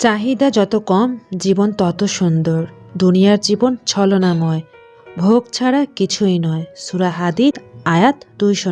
চাহিদা যত কম, জীবন তত সুন্দর। দুনিয়ার জীবন ছলনাময়, ভোগ ছাড়া কিছুই নয়। সূরা হাদীদ আয়াত ২০।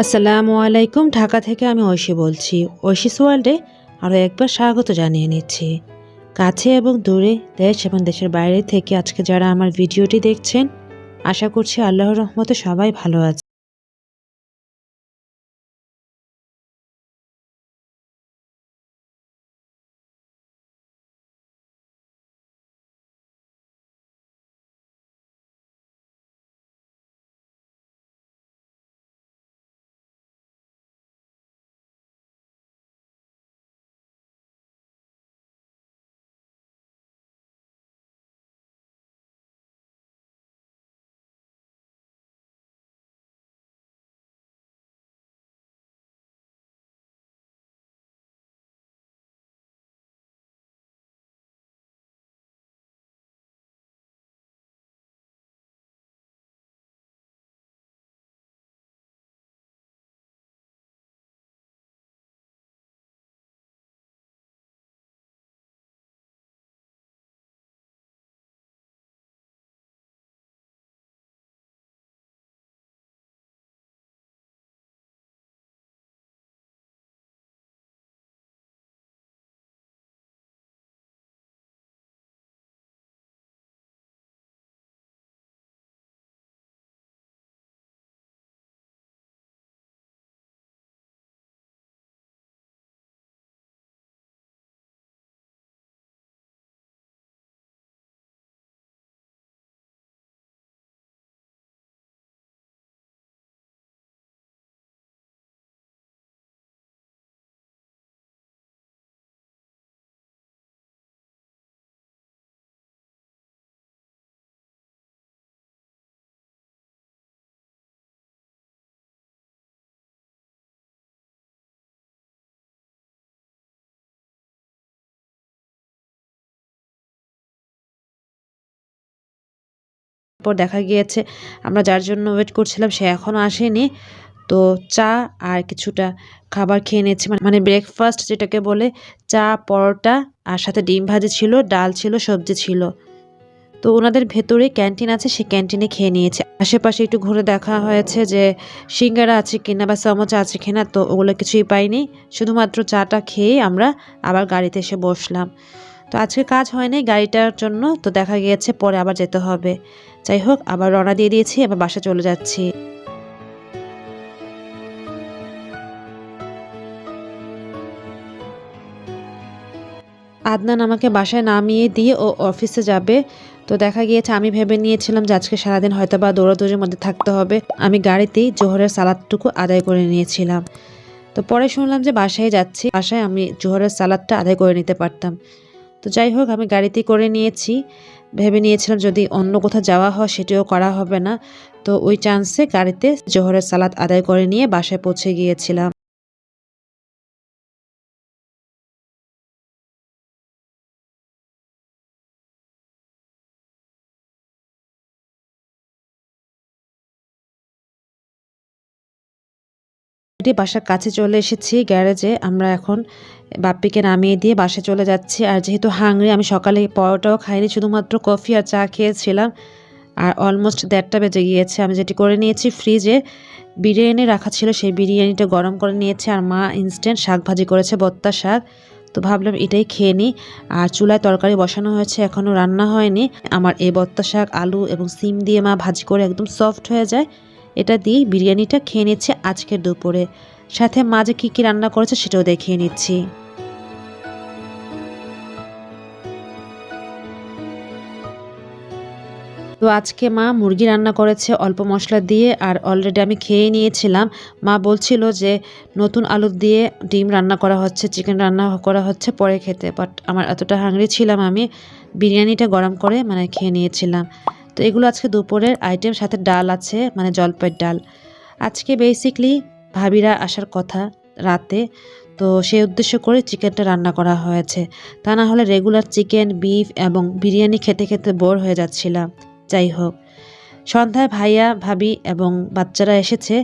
আসসালামু আলাইকুম। ঢাকা থেকে আমি ঐশী বলছি। ঐশীস ওয়ার্ল্ডে আরও একবার স্বাগত জানিয়ে নিচ্ছি। কাছে এবং দূরে, দেশ এবং দেশের বাইরে থেকে আজকে যারা আমার ভিডিওটি দেখছেন, আশা করছি আল্লাহর রহমতে সবাই ভালো আছে। পর দেখা গিয়েছে আমরা যার জন্য ওয়েট করছিলাম সে এখনও আসেনি। তো চা আর কিছুটা খাবার খেয়ে নিয়েছি, মানে ব্রেকফাস্ট যেটাকে বলে। চা, পরোটা আর সাথে ডিম ভাজি ছিল, ডাল ছিল, সবজি ছিল। তো ওনাদের ভেতরে ক্যান্টিন আছে, সেই ক্যান্টিনে খেয়ে নিয়েছে। আশেপাশে একটু ঘুরে দেখা হয়েছে যে সিঙ্গারা আছে কিনা বা সমোসা আছে কিনা, তো ওগুলো কিছুই পাইনি। শুধুমাত্র চাটা খেয়ে আমরা আবার গাড়িতে এসে বসলাম। তো আজকে কাজ হয়নি গাড়িটার জন্য, তো দেখা গিয়েছে পরে আবার যেতে হবে। যাই হোক, আবার রওনা দিয়ে দিয়েছি, আবার বাসা চলে যাচ্ছি। আদনান আমাকে বাসায় নামিয়ে দিয়ে ও অফিসে যাবে। তো দেখা গিয়েছে আমি ভেবে নিয়েছিলাম যে আজকে সারাদিন হয়তো বা দৌড়াদৌড়ির মধ্যে থাকতে হবে। আমি গাড়িতেই জোহরের সালাদটুকু আদায় করে নিয়েছিলাম। তো পরে শুনলাম যে বাসায় যাচ্ছি, বাসায় আমি জোহরের সালাদটা আদায় করে নিতে পারতাম। তো যাই হোক, আমি গাড়িতেই করে নিয়েছি। ভেবে নিয়েছিলাম যদি অন্য কোথাও যাওয়া হয় সেটিও করা হবে না। তো ওই চান্সে গাড়িতে জোহরের সালাদ আদায় করে নিয়ে বাসায় পৌঁছে গিয়েছিলাম। বাসার কাছে চলে এসেছি গ্যারেজে। আমরা এখন বাপ্পিকে নামিয়ে দিয়ে বাসায় চলে যাচ্ছি। আর যেহেতু হাংরি, আমি সকালে পরোটাও খাইনি, শুধুমাত্র কফি আর চা খেয়েছিলাম। আর অলমোস্ট ১:৩০ বেজে গিয়েছে। আমি যেটি করে নিয়েছি, ফ্রিজে বিরিয়ানি রাখা ছিল, সেই বিরিয়ানিটা গরম করে নিয়েছি। আর মা ইনস্ট্যান্ট শাক ভাজি করেছে, বত্তা শাক। তো ভাবলাম এটাই খেয়ে নিই। আর চুলায় তরকারি বসানো হয়েছে, এখনও রান্না হয়নি। আমার এই বত্তা শাক, আলু এবং সিম দিয়ে মা ভাজি করে একদম সফট হয়ে যায়, এটা দিয়েই বিরিয়ানিটা খেয়ে নিচ্ছে আজকের দুপুরে। সাথে মা যে কী কী রান্না করেছে সেটাও দেখিয়ে নিচ্ছি। তো আজকে মা মুরগি রান্না করেছে অল্প মশলা দিয়ে, আর অলরেডি আমি খেয়ে নিয়েছিলাম। মা বলছিল যে নতুন আলু দিয়ে ডিম রান্না করা হচ্ছে, চিকেন রান্না করা হচ্ছে পরে খেতে, বাট আমার এতটা হাংরি ছিলাম আমি বিরিয়ানিটা গরম করে মানে খেয়ে নিয়েছিলাম। তো এগুলো আজকে দুপুরের আইটেম, সাথে ডাল আছে মানে জলপাইয়ের ডাল। আজকে বেসিকলি ভাবিরা আসার কথা রাতে, তো সেই উদ্দেশ্য করে চিকেনটা রান্না করা হয়েছে। তা না হলে রেগুলার চিকেন, বিফ এবং বিরিয়ানি খেতে খেতে বোর হয়ে যাচ্ছিলাম। যাই হোক, সন্ধ্যায় ভাইয়া, ভাবি এবং বাচ্চারা এসেছে।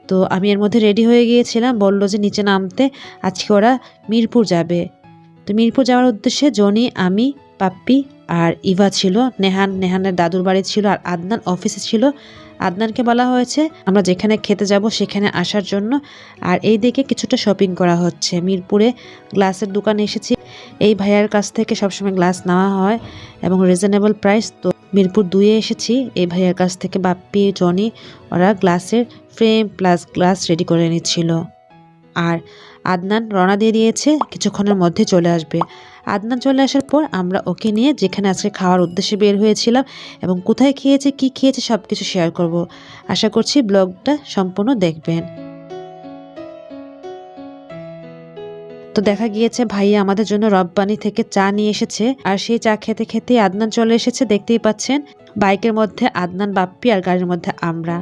তো আমি এর মধ্যে রেডি হয়ে গিয়েছিলাম, বলল যে নিচে নামতে, আজকে ওরা মিরপুর যাবে। তো মিরপুর যাওয়ার উদ্দেশ্যে জনি, আমি, পাপ্পি আর ইভা ছিল। নেহানের দাদুর বাড়ি ছিল, আর আদনান অফিসে ছিল। আদনানকে বলা হয়েছে আমরা যেখানে খেতে যাব সেখানে আসার জন্য। আর এই দিকে কিছুটা শপিং করা হচ্ছে। মিরপুরে গ্লাসের দোকানে এসেছি, এই ভাইয়ার কাছ থেকে সবসময় গ্লাস নেওয়া হয় এবং রিজনেবল প্রাইস। তো মিরপুর 2-এ এসেছি, এই ভাইয়ার কাছ থেকে বাপ্পি, জনি ওরা গ্লাসের ফ্রেম প্লাস গ্লাস রেডি করে নিচ্ছিল। আর আদনান রওনা দিয়ে দিয়েছে, কিছুক্ষণের মধ্যে চলে আসবে। আদনান চলে আসার পর আমরা ওকে নিয়ে যেখানে আজকে খাওয়ার উদ্দেশ্যে বের হয়েছিলাম এবং কোথায় খেয়েছে, কি খেয়েছে সব কিছু শেয়ার করব। আশা করছি ব্লগটা সম্পূর্ণ দেখবেন। তো দেখা গিয়েছে ভাইয়া আমাদের জন্য রব্বানি থেকে চা নিয়ে এসেছে, আর সেই চা খেতে খেতে আদনান চলে এসেছে। দেখতেই পাচ্ছেন বাইকের মধ্যে আদনান, বাপ্পি, আর গাড়ির মধ্যে আমরা।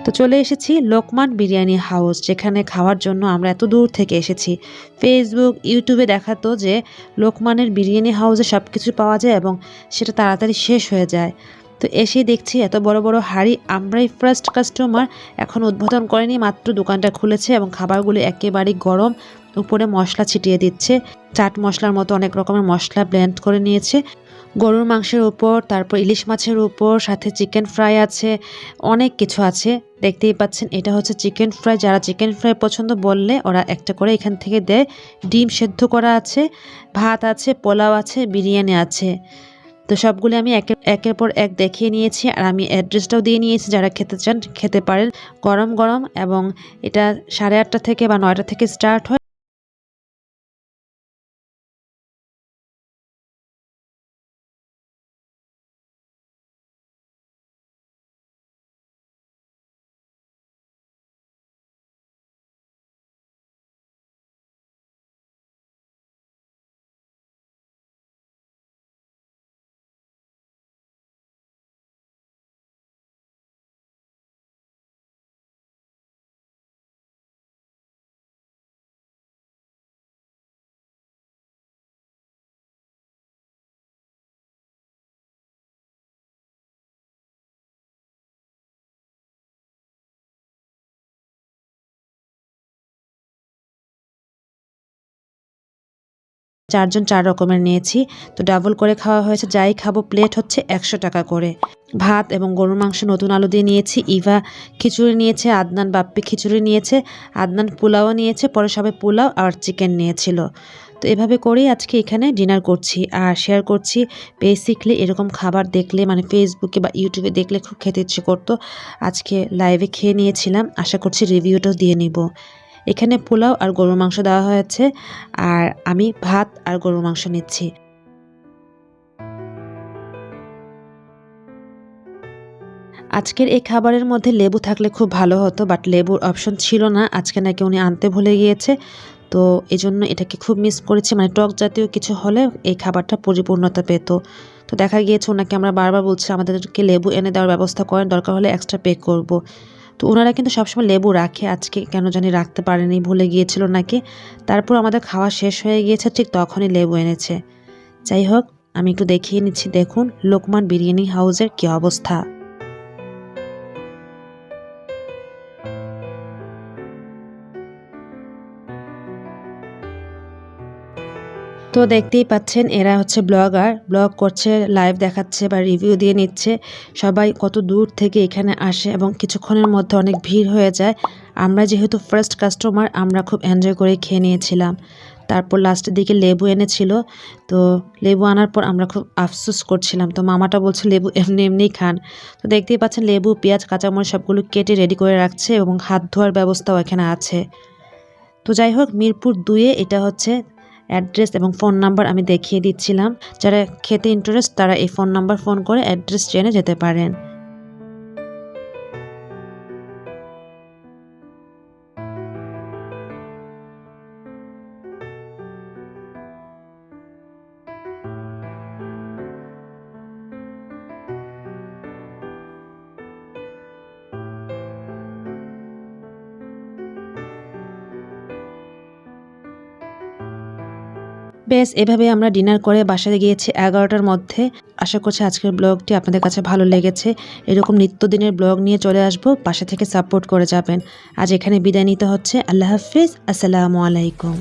তো চলে এসেছি লোকমান বিরিয়ানি হাউস, যেখানে খাওয়ার জন্য আমরা এত দূর থেকে এসেছি। ফেসবুক, ইউটিউবে দেখাতো যে লোকমানের বিরিয়ানি হাউসে সব কিছু পাওয়া যায় এবং সেটা তাড়াতাড়ি শেষ হয়ে যায়। তো এসে দেখছি এত বড় বড় হাঁড়ি। আমরাই ফার্স্ট কাস্টমার, এখন উদ্বোধন করেনি, মাত্র দোকানটা খুলেছে এবং খাবারগুলি একেবারেই গরম। উপরে মশলা ছিটিয়ে দিচ্ছে, চাট মশলার মতো অনেক রকমের মশলা ব্লেন্ড করে নিয়েছে গরুর মাংসের উপর, তারপর ইলিশ মাছের উপর, সাথে চিকেন ফ্রাই আছে, অনেক কিছু আছে। দেখতেই পাচ্ছেন এটা হচ্ছে চিকেন ফ্রাই। যারা চিকেন ফ্রাই পছন্দ বললে ওরা একটা করে এখান থেকে দেয়। ডিম সেদ্ধ করা আছে, ভাত আছে, পোলাও আছে, বিরিয়ানি আছে। তো সবগুলো আমি একের পর এক দেখিয়ে নিয়েছি, আর আমি অ্যাড্রেসটাও দিয়ে নিয়েছি, যারা খেতে চান খেতে পারেন। গরম গরম, এবং এটা 8:30 থেকে বা 9টা থেকে স্টার্ট হয়। চারজন 4 রকমের নিয়েছি। তো ডাবল করে খাওয়া হয়েছে। যাই খাবো প্লেট হচ্ছে 100 টাকা করে। ভাত এবং গরুর মাংস নতুন আলু দিয়ে নিয়েছি। ইভা খিচুড়ি নিয়েছে, আদনান, বাপ্পি খিচুড়ি নিয়েছে, আদনান পোলাও নিয়েছে, পরে সবাই পোলাও আর চিকেন নিয়েছিল। তো এভাবে করেই আজকে এখানে ডিনার করছি আর শেয়ার করছি। বেসিকলি এরকম খাবার দেখলে মানে ফেসবুকে বা ইউটিউবে দেখলে খুব খেতে ইচ্ছে করতো। আজকে লাইভে খেয়ে নিয়েছিলাম, আশা করছি রিভিউটাও দিয়ে নিব। এখানে পোলাও আর গরুর মাংস দেওয়া হয়েছে, আর আমি ভাত আর গরুর মাংস নিচ্ছি। আজকের এই খাবারের মধ্যে লেবু থাকলে খুব ভালো হতো, বাট লেবুর অপশন ছিল না। আজকে নাকি উনি আনতে ভুলে গিয়েছে, তো এই জন্য এটাকে খুব মিস করেছি। মানে টক জাতীয় কিছু হলে এই খাবারটা পরিপূর্ণতা পেত। তো দেখা গিয়েছে ওনাকে আমরা বারবার বলছি আমাদেরকে লেবু এনে দেওয়ার ব্যবস্থা করেন, দরকার হলে এক্সট্রা পে করব। তো ওনারা কিন্তু সবসময় লেবু রাখে, আজকে কেন জানি রাখতে পারেনি, ভুলে গিয়েছিল নাকি। তারপর আমাদের খাওয়া শেষ হয়ে গিয়েছে, ঠিক তখনই লেবু এনেছে। যাই হোক, আমি একটু দেখিয়ে নিচ্ছি। দেখুন লোকমান বিরিয়ানি হাউসের কি অবস্থা। তো দেখতেই পাচ্ছেন এরা হচ্ছে ব্লগার, ব্লগ করছে, লাইভ দেখাচ্ছে বা রিভিউ দিয়ে নিচ্ছে। সবাই কত দূর থেকে এখানে আসে এবং কিছুক্ষণের মধ্যে অনেক ভিড় হয়ে যায়। আমরা যেহেতু ফার্স্ট কাস্টমার, আমরা খুব এনজয় করে খেয়ে নিয়েছিলাম। তারপর লাস্টের দিকে লেবু এনেছিল, তো লেবু আনার পর আমরা খুব আফসোস করছিলাম। তো মামাটা বলছে লেবু এমনি এমনিই খান। তো দেখতেই পাচ্ছেন লেবু, পেঁয়াজ, কাঁচামরিচ সবগুলো কেটে রেডি করে রাখছে এবং হাত ধোয়ার ব্যবস্থাও এখানে আছে। তো তো যাই হোক, মিরপুর 2-এ এটা হচ্ছে অ্যাড্রেস এবং ফোন নাম্বার আমি দেখিয়ে দিচ্ছিলাম। যারা খেতে ইন্টারেস্ট তারা এই ফোন নাম্বার ফোন করে অ্যাড্রেস জেনে যেতে পারেন। বেশ, এভাবে আমরা ডিনার করে বাসায় গিয়েছি 11টার মধ্যে। আশা করছি আজকের ব্লগটি আপনাদের কাছে ভালো লেগেছে। এরকম নিত্যদিনের ব্লগ নিয়ে চলে আসবো, পাশে থেকে সাপোর্ট করে যাবেন। আজ এখানে বিদায় নিতে হচ্ছে। আল্লাহ হাফিজ, আসসালামু আলাইকুম।